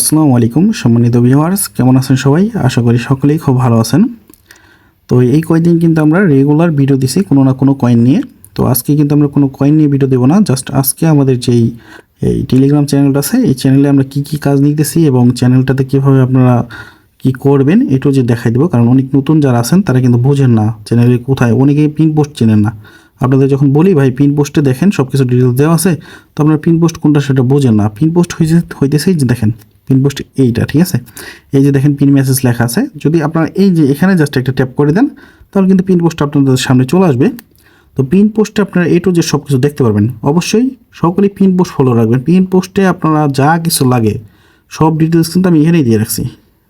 আসসালামু আলাইকুম সম্মানিত ভিউয়ার্স, কেমন আছেন সবাই? আশা করি সকলেই খুব ভালো আছেন। তো এই কয়েকদিন কিন্তু আমরা রেগুলার ভিডিও দিছি কোনো না কোনো কয়েন নিয়ে। তো আজকে কিন্তু আমরা কোনো কয়েন নিয়ে ভিডিও দেবো না, জাস্ট আজকে আমাদের যেই এই টেলিগ্রাম চ্যানেলটা আছে এই চ্যানেলে আমরা কি কাজ নিতেছি এবং চ্যানেলটাতে কীভাবে আপনারা কি করবেন এটাও যে দেখাই দেবো। কারণ অনেক নতুন যারা আছেন তারা কিন্তু বোঝেন না চ্যানেলে কোথায়, অনেকেই পিন পোস্ট চেনেন না। আপনাদের যখন বলি ভাই পিন পোস্টে দেখেন সব কিছু ডিটেলস দেওয়া আছে, তো আপনারা পিন পোস্ট কোনটা সেটা বোঝেন না। পিন পোস্ট হইতেছেই যে দেখেন পিন পোস্ট এইটা, ঠিক আছে? এই যে দেখেন পিন মেসেজ লেখা আছে, যদি আপনারা এই যে এখানে জাস্ট একটা ট্যাপ করে দেন তাহলে কিন্তু পিন পোস্ট আপনাদের সামনে চলে আসবে। তো পিন পোস্টে আপনারা যে সব কিছু দেখতে পারবেন। অবশ্যই সকলেই পিন পোস্ট ফলো রাখবেন। পিন পোস্টে আপনারা যা কিছু লাগে সব ডিটেলস কিন্তু আমি এখানেই দিয়ে রাখছি,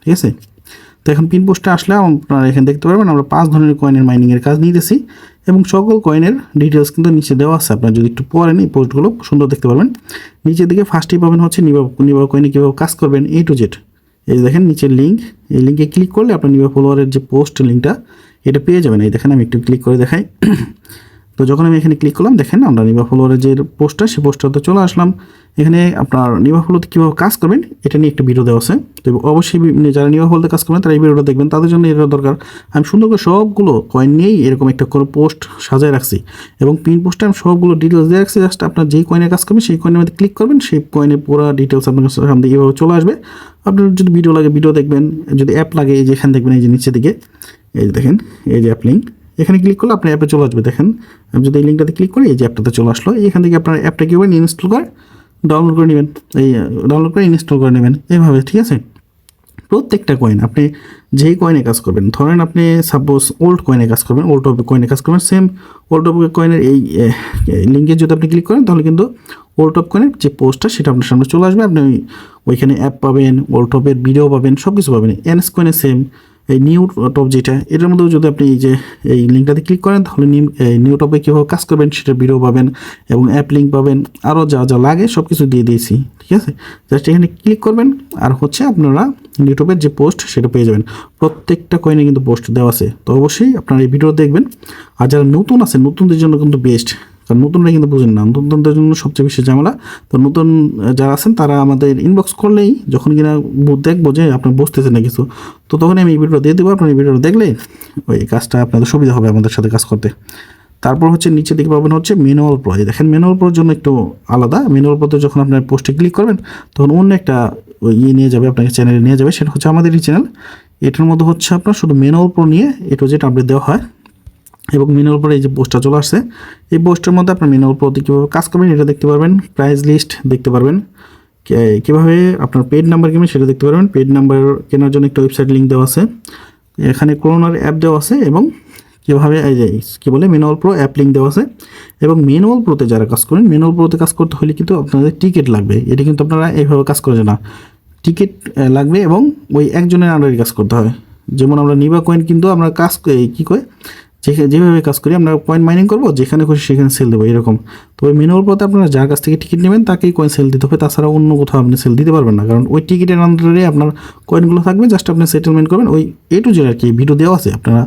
ঠিক আছে? তো এখন পিন পোস্টে আসলে আপনারা এখানে দেখতে পারবেন আমরা 5 ধরনের কয়েনের মাইনিংয়ের কাজ নিতেছি এবং সকল কয়েনের ডিটেলস কিন্তু নিচে দেওয়া আছে। আপনারা যদি একটু পড়েন এই পোস্টগুলো সুন্দর দেখতে পারবেন। নিচের দিকে ফার্স্টেই পাবেন হচ্ছে নিবা কয়েনে কীভাবে কাজ করবেন A to Z। এই দেখেন নিচের লিঙ্ক, এই লিঙ্কে ক্লিক করলে আপনার নিবা ফলোয়ারের যে পোস্ট লিঙ্কটা এটা পেয়ে যাবেন। এই দেখেন আমি একটু ক্লিক করে দেখাই। তো যখন আমি এখানে ক্লিক করলাম দেখেন আমরা নিবা ফলোয়ারের যে পোস্টটা সেই পোস্টটাতে চলে আসলাম। এখানে আপনার নিবা ফলোতে কীভাবে কাজ করবেন এটা নিয়ে একটা ভিডিও দেওয়া আছে। তো অবশ্যই যারা নিবা ফলোতে কাজ করবেন তারা এই ভিডিওটা দেখবেন, তাদের জন্য এটা দরকার। আমি সুন্দর করে সবগুলো কয়েন নিয়েই এরকম একটা করে পোস্ট সাজায় রাখছি এবং পিন পোস্টে আমি সবগুলো ডিটেলস দিয়ে রাখছি। জাস্ট আপনার যেই কয়েনের কাজ করবেন সেই কয়েনের মধ্যে ক্লিক করবেন, সেই কয়েনের পুরো ডিটেলস আপনার সামনে এইভাবে চলে আসবে। আপনার যদি ভিডিও লাগে ভিডিও দেখবেন, যদি অ্যাপ লাগে এই যে এখানে দেখবেন এই যে নিচের দিকে এই যে দেখেন এই যে অ্যাপ লিঙ্ক, এখানে ক্লিক করলে আপনার অ্যাপে চলে আসবে। দেখেন আমি যদি এই লিঙ্কটাতে ক্লিক করি এই যে অ্যাপটাতে চলে আসলো। এখান থেকে আপনার অ্যাপটা কী করবেন, ইনস্টল করে ডাউনলোড করে নেবেন, এই ডাউনলোড করে ইনস্টল করে নেবেন এইভাবে, ঠিক আছে? প্রত্যেকটা কয়েন আপনি যেই কয়েনে কাজ করবেন, ধরেন আপনি সাপোজ ওল্ড কয়েনে কাজ করবেন, ওল্ড অফ কয়েনে কাজ করবেন, সেম ওল্ড অফ কয়েনের এই লিঙ্কে যদি আপনি ক্লিক করেন তাহলে কিন্তু ওল্ড অফ কয়েনের যে পোস্টটা সেটা আপনার সামনে চলে আসবে। আপনি ওইখানে অ্যাপ পাবেন, ওল্ড অফের ভিডিও পাবেন, সব কিছু পাবেন। এনএস কয়েনের সেম এই নিউ টপ যেটা, এটার মধ্যেও যদি আপনি এই যে এই লিঙ্কটাতে ক্লিক করেন তাহলে নিউ টপে কীভাবে কাজ করবেন সেটা ভিডিও পাবেন এবং অ্যাপ লিঙ্ক পাবেন, আরও যা যা লাগে সব কিছু দিয়ে দিয়েছি, ঠিক আছে? জাস্ট এখানে ক্লিক করবেন আর হচ্ছে আপনারা ইউটিউবের যে পোস্ট সেটা পেয়ে যাবেন। প্রত্যেকটা কয়েনে কিন্তু পোস্ট দেওয়া আছে। তো অবশ্যই আপনারা এই ভিডিও দেখবেন। আর যারা নতুন আছে নতুনদের জন্য কিন্তু বেস্ট, কারণ নতুনরা কিন্তু বুঝেন না, নতুনদের জন্য সবচেয়ে বেশি ঝামেলা। তো নতুন যারা আছেন তারা আমাদের ইনবক্স করলেই যখন কিনা দেখবো যে আপনি বুঝতেছেন না কিছু, তো তখন আমি এই ভিডিওটা দিয়ে দেবো। আপনার এই ভিডিওটা দেখলে ওই কাজটা আপনাদের সুবিধা হবে আমাদের সাথে কাজ করতে। তারপর হচ্ছে নিচে দিকে পাবেন হচ্ছে ম্যানুয়াল প্রো। দেখেন ম্যানুয়াল প্রোর জন্য একটু আলাদা। ম্যানুয়াল প্রোতে যখন আপনার পোস্টে ক্লিক করবেন তখন অন্য একটা নিয়ে যাবে, আপনাকে চ্যানেলে নিয়ে যাবে, সেটা হচ্ছে আমাদেরই চ্যানেল। এটার মধ্যে হচ্ছে আপনার শুধু ম্যানুয়াল প্রো নিয়ে এটু যেটা আপডেট দেওয়া হয় এবং ম্যানুয়াল প্রো এই যে পোস্টটা চলে আসছে, এই পোস্টের মধ্যে আপনার ম্যানুয়াল প্রোতে কীভাবে কাজ করবেন এটা দেখতে পারবেন, প্রাইস লিস্ট দেখতে পারবেন, কীভাবে আপনার পেড নাম্বার কিনবেন সেটা দেখতে পারবেন। পেড নাম্বার কেনার জন্য একটা ওয়েবসাইট লিঙ্ক দেওয়া আছে, এখানে ক্রোনার অ্যাপ দেওয়া আছে এবং কীভাবে এই যে কী বলে ম্যানুয়াল প্রো অ্যাপ লিঙ্ক দেওয়া আছে। এবং ম্যানুয়াল প্রোতে যারা কাজ করেন, ম্যানুয়াল প্রোতে কাজ করতে হলে কিন্তু আপনাদের টিকিট লাগবে। এটা কিন্তু আপনারা এইভাবে কাজ করে না, টিকিট লাগবে এবং ওই একজনের আন্ডারে কাজ করতে হয়। যেমন আমরা নিবা কয়েন কিন্তু আমরা কাজ কী করে যেভাবে কাজ করি, আমরা কয়েন মাইনিং করবো, যেখানে খুশি সেখানে সেল দেবো এরকম। তো ওই ম্যানুয়াল প্রোতে আপনারা যার কাছ থেকে টিকিট নেবেন তাকেই কয়েন সেল দিতে হবে, তাছাড়া অন্য কোথাও আপনি সেল দিতে পারবেন না, কারণ ওই টিকিটের আন্ডারে আপনার কয়েনগুলো থাকবে। জাস্ট আপনি সেটেলমেন্ট করবেন ওই A to Z আর কি। ভিডিও দেওয়া আছে, আপনারা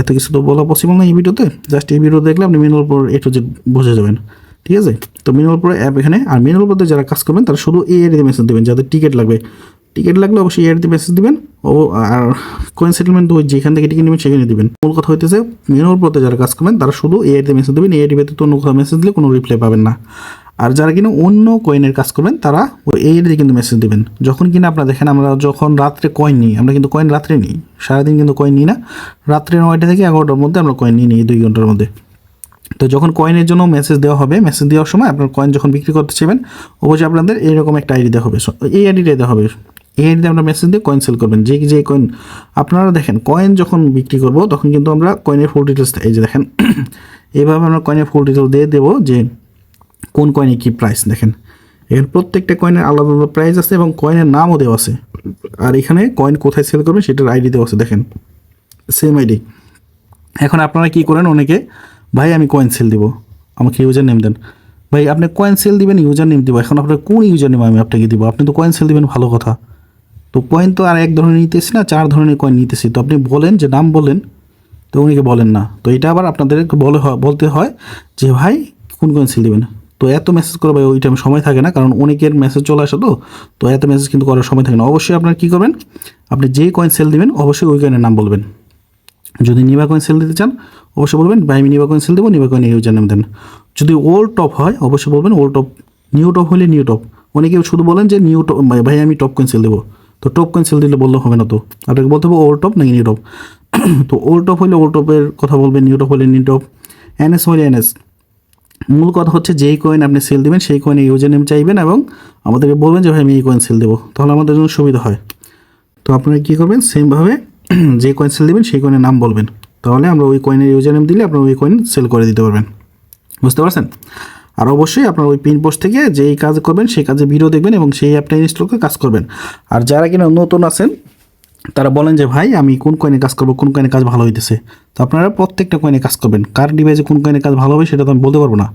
এত কিছু তো বলা পসিবল না এই ভিডিওতে। জাস্ট এই ভিডিও দেখলে আপনি manual pro A to Z বুঝে যাবেন, ঠিক আছে? তো ম্যানুয়াল প্রো অ্যাপ এখানে। আর ম্যানুয়াল প্রোতে যারা কাজ করবেন তারা শুধু এই আইডিতে মেসেজ দেবেন, যাদের টিকিট লাগবে। টিকিট লাগলে অবশ্যই এই আইডিতে মেসেজ দিবেন ও, আর কয়েন সেটেলমেন্ট ওই যেখান থেকে টিকিট নেবেন সেখানে দিবেন। মূল কথা হইতেছে ম্যানুয়াল প্রোতে যারা কাজ করবেন তারা শুধু এই আইডিতে মেসেজ দেবেন। এই আইডি ব্যতীত অন্য কোথাও মেসেজ দিলে কোনো রিপ্লাই পাবেন না। আর যারা কিনা অন্য কয়েনের কাজ করবেন তারা ওই এই আইডিতে কিন্তু মেসেজ দেবেন। যখন কিনা আপনারা দেখেন আমরা যখন রাত্রে কয়েন নিই, আমরা কিন্তু কয়েন রাত্রে নিই, সারাদিন কিন্তু কয়েন নিই না। রাত্রে 9টা থেকে 11টার মধ্যে আমরা কয়েন নিই 2 ঘন্টার মধ্যে। তো যখন কয়েনের জন্য মেসেজ দেওয়া হবে, মেসেজ দেওয়ার সময় আপনার কয়েন যখন বিক্রি করতে চাইবেন অবশ্যই আপনাদের এইরকম একটা আইডি দেওয়া হবে, এই আইডিটা দেওয়া হবে। এই আইডিতে আমরা মেসেজ দিয়ে কয়েন সেল করবেন। যে কয়েন আপনারা দেখেন কয়েন যখন বিক্রি করব তখন কিন্তু আমরা কয়েনের ফুল ডিটেলস এই যে দেখেন এইভাবে আমরা কয়েনের ফুল ডিটেলস দিয়ে দেবো যে কোন কয়েনে কী প্রাইস। দেখেন এখানে প্রত্যেকটা কয়েনের আলাদা আলাদা প্রাইস আছে এবং কয়েনের নামও দেওয়া আছে। আর এখানে কয়েন কোথায় সেল করবেন সেটার আইডি দেওয়া আছে, দেখেন সেম আইডি। এখন আপনারা কী করেন, অনেকে ভাই আমি কয়েন সেল দিব, আমাকে ইউজার নেম দেন। ভাই আপনি কয়েন সেল দিবেন, ইউজার নেম দিব, এখন আপনার কোন ইউজার নেম আমি আপনাকে দিব? আপনি তো কয়েন সেল দিবেন, ভালো কথা। তো কয়েন তো আর এক ধরনের নিতেছি না, 4 ধরনের কয়েন নিতেছি। তো আপনি বলেন যে নাম বলেন, তো উনিকে বলেন না। তো এটা আবার আপনাদের বলতে হয় যে ভাই কোন কয়েন সেল দেবেন। তো তো এত মেসেজ করে ভাই ওই টাইমে সময় থাকে না, কারণ অনেকের মেসেজ চলে আসে, তো এত মেসেজ কিন্তু করার সময় থাকে না। অবশ্যই আপনার কী করবেন, আপনি যে কয়েন সেল দিবেন অবশ্যই ওই কয়েনের নাম বলবেন। যদি নিবা কয়েন সেল দিতে চান অবশ্যই বলবেন ভাই আমি নিবা কয়েন সেল দেবো, নিবা কয়েন ইউজার নেম দেন। যদি ওল্ড টপ হয় অবশ্যই বলবেন ওল্ড টপ। নিউ টপ হলে নিউ টপ। অনেকে শুধু বলেন যে নিউ টপ, ভাই আমি টপ কয়েন সেল দেবো, তো টপ কয়েন সেল দিলে বললে হবে না, তো আপনাকে বলতে হবে ওল্ড টপ নাকি নিউ টপ। তো ওল্ড টপ হলে ওল্ড টপের কথা বলবেন, নিউ টপ হলে নিউ টপ, এনএস হলে এনএস। মূল কথা হচ্ছে যেই কয়েন আপনি সেল দেবেন সেই কয়েনের ইউজার নেম চাইবেন এবং আমাদেরকে বলবেন যে ভাই আমি এই কয়েন সেল দেবো, তাহলে আমাদের জন্য সুবিধা হয়। তো আপনারা কী করবেন, সেমভাবে যে কয়েন সেল দেবেন সেই কয়েনের নাম বলবেন, তাহলে আমরা ওই কয়েনের ইউজার নেম দিলে আপনারা ওই কয়েন সেল করে দিতে পারবেন। বুঝতে পারছেন? আর অবশ্যই আপনার ওই পিন পোস্ট থেকে যেই কাজ করবেন সেই কাজে ভিডিও দেখবেন এবং সেই অ্যাপটা ইনস্টল করে কাজ করবেন। আর যারা কিনা নতুন আছেন তারা বলেন যে ভাই আমি কোন কয়েনে কাজ করবো, কোন কয়েনে কাজ ভালো হইতেছে, তো আপনারা প্রত্যেকটা কয়েনে কাজ করবেন। কার ডিভাইসে কোন কয়েনে কাজ ভালো হবে সেটা তো আমি বলতে পারবো না,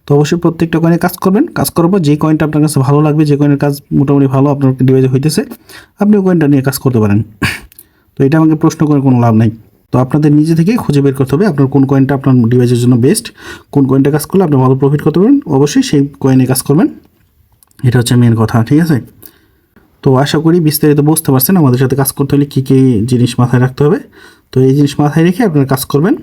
তো অবশ্যই প্রত্যেকটা কয়েনে কাজ করবেন। কাজ করার পর যে কয়েনটা আপনার কাছে ভালো লাগবে, যে কয়েনের কাজ মোটামুটি ভালো আপনার ডিভাইসে হইতেছে, আপনি ওই কয়েনটা নিয়ে কাজ করতে পারেন। তো এটা আমাকে প্রশ্ন করে কোনো লাভ নাই। তো আপনাদের নিজে থেকেই খুঁজে বের করতে হবে আপনার কোন কয়েনটা আপনার ডিভাইসের জন্য বেস্ট, কোন কয়েনটা কাজ করলে আপনি ভালো প্রফিট করতে পারবেন, অবশ্যই সেই কয়েনে কাজ করবেন। এটা হচ্ছে মেন কথা, ঠিক আছে? তো আশা করি বিস্তারিত বুঝতে পারছেন আমাদের সাথে কাজ করতে হলে কী কী জিনিস মাথায় রাখতে হবে। তো এই জিনিস মাথায় রেখে আপনারা কাজ করবেন।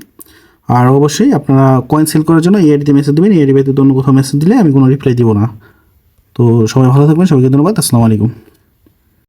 আর অবশ্যই আপনারা কয়েন সেল করার জন্য এই আইডিতে মেসেজ দেবেন, এই আইডি ব্যতীত অন্য কোথাও মেসেজ দিলে আমি কোনো রিপ্লাই দিব না। তো সবাই ভালো থাকবেন, সবাইকে ধন্যবাদ, আসসালামু আলাইকুম।